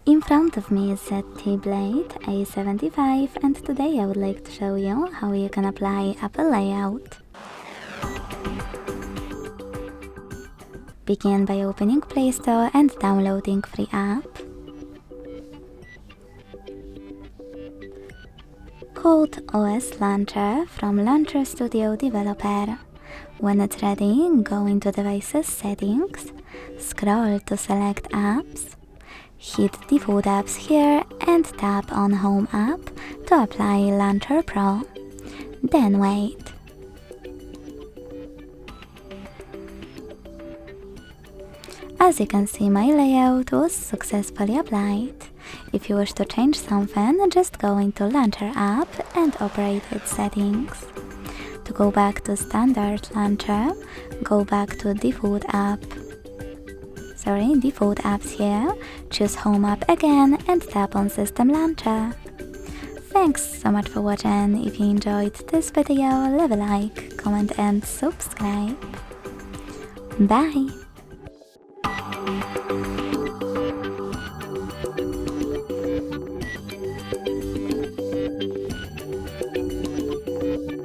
In front of me is ZTE blade A75, and today I would like to show you how you can apply Apple layout. Begin by opening Play Store and downloading free app. Code OS Launcher from Launcher Studio Developer. When it's ready, go into Devices Settings, scroll to select Apps, hit Default Apps here and tap on Home app to apply Launcher Pro. Then wait. As you can see, my layout was successfully applied. If you wish to change something, just go into Launcher app and Operated Settings. To go back to Standard Launcher, go back to Default Apps here, choose Home app again and tap on System Launcher. Thanks so much for watching. If you enjoyed this video, leave a like, comment and subscribe. Bye!